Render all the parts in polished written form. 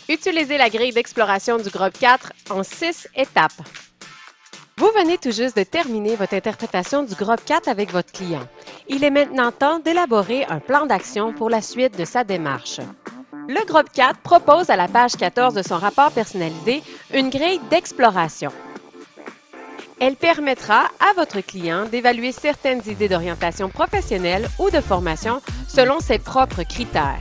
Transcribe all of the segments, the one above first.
Utilisez la grille d'exploration du groupe 4 en 6 étapes. Vous venez tout juste de terminer votre interprétation du groupe 4 avec votre client. Il est maintenant temps d'élaborer un plan d'action pour la suite de sa démarche. Le groupe 4 propose à la page 14 de son rapport personnalisé une grille d'exploration. Elle permettra à votre client d'évaluer certaines idées d'orientation professionnelle ou de formation selon ses propres critères.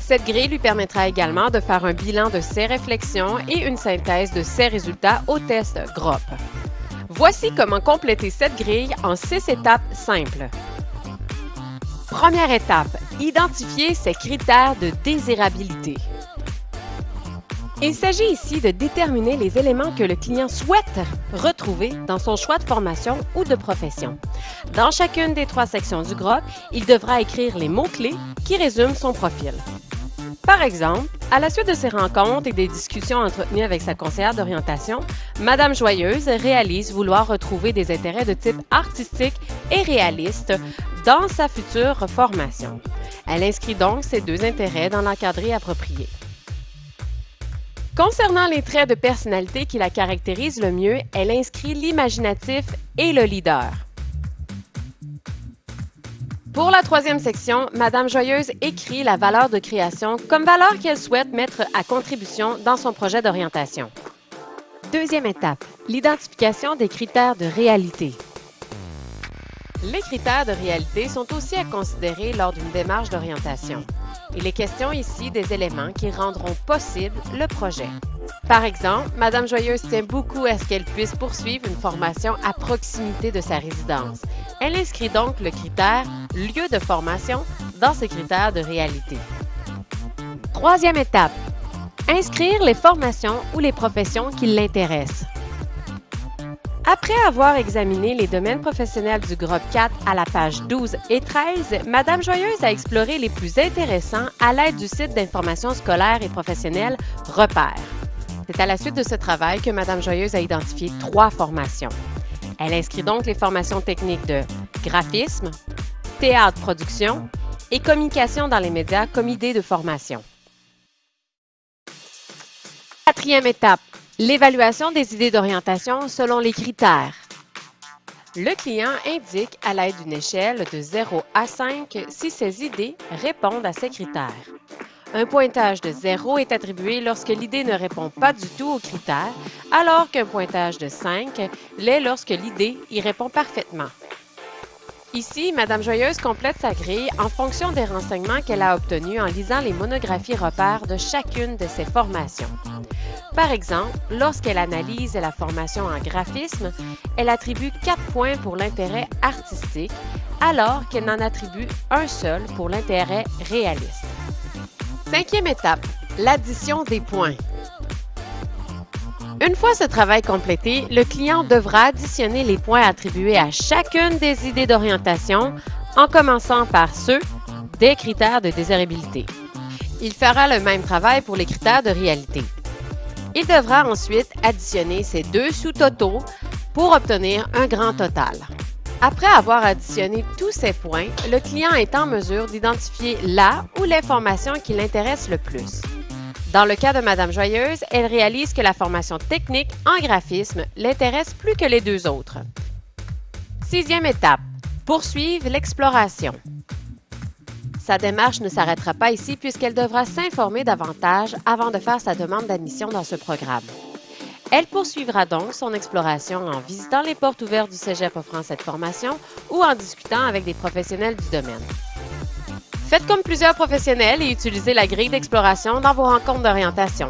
Cette grille lui permettra également de faire un bilan de ses réflexions et une synthèse de ses résultats au test groupe. Voici comment compléter cette grille en 6 étapes simples. Première étape, identifier ses critères de désirabilité. Il s'agit ici de déterminer les éléments que le client souhaite retrouver dans son choix de formation ou de profession. Dans chacune des 3 sections du groupe, il devra écrire les mots-clés qui résument son profil. Par exemple, à la suite de ces rencontres et des discussions entretenues avec sa conseillère d'orientation, Madame Joyeuse réalise vouloir retrouver des intérêts de type artistique et réaliste dans sa future formation. Elle inscrit donc ces 2 intérêts dans l'encadré approprié. Concernant les traits de personnalité qui la caractérisent le mieux, elle inscrit l'imaginatif et le leader. Pour la 3e section, Madame Joyeuse écrit la valeur de création comme valeur qu'elle souhaite mettre à contribution dans son projet d'orientation. 2e étape, l'identification des critères de réalité. Les critères de réalité sont aussi à considérer lors d'une démarche d'orientation. Il est question ici des éléments qui rendront possible le projet. Par exemple, Madame Joyeuse tient beaucoup à ce qu'elle puisse poursuivre une formation à proximité de sa résidence. Elle inscrit donc le critère « lieu de formation » dans ses critères de réalité. 3e étape, inscrire les formations ou les professions qui l'intéressent. Après avoir examiné les domaines professionnels du groupe 4 à la page 12 et 13, Madame Joyeuse a exploré les plus intéressants à l'aide du site d'information scolaire et professionnelle Repères. C'est à la suite de ce travail que Madame Joyeuse a identifié 3 formations. Elle inscrit donc les formations techniques de graphisme, théâtre-production et communication dans les médias comme idée de formation. 4e étape, l'évaluation des idées d'orientation selon les critères. Le client indique à l'aide d'une échelle de 0 à 5 si ses idées répondent à ces critères. Un pointage de 0 est attribué lorsque l'idée ne répond pas du tout aux critères, alors qu'un pointage de 5 l'est lorsque l'idée y répond parfaitement. Ici, Madame Joyeuse complète sa grille en fonction des renseignements qu'elle a obtenus en lisant les monographies repères de chacune de ses formations. Par exemple, lorsqu'elle analyse la formation en graphisme, elle attribue 4 points pour l'intérêt artistique, alors qu'elle n'en attribue un seul pour l'intérêt réaliste. 5e étape, l'addition des points. Une fois ce travail complété, le client devra additionner les points attribués à chacune des idées d'orientation en commençant par ceux des critères de désirabilité. Il fera le même travail pour les critères de réalité. Il devra ensuite additionner ces 2 sous-totaux pour obtenir un grand total. Après avoir additionné tous ces points, le client est en mesure d'identifier la ou les formations qui l'intéressent le plus. Dans le cas de Madame Joyeuse, elle réalise que la formation technique en graphisme l'intéresse plus que les 2 autres. 6e étape, poursuivre l'exploration. Sa démarche ne s'arrêtera pas ici puisqu'elle devra s'informer davantage avant de faire sa demande d'admission dans ce programme. Elle poursuivra donc son exploration en visitant les portes ouvertes du cégep offrant cette formation ou en discutant avec des professionnels du domaine. Faites comme plusieurs professionnels et utilisez la grille d'exploration dans vos rencontres d'orientation.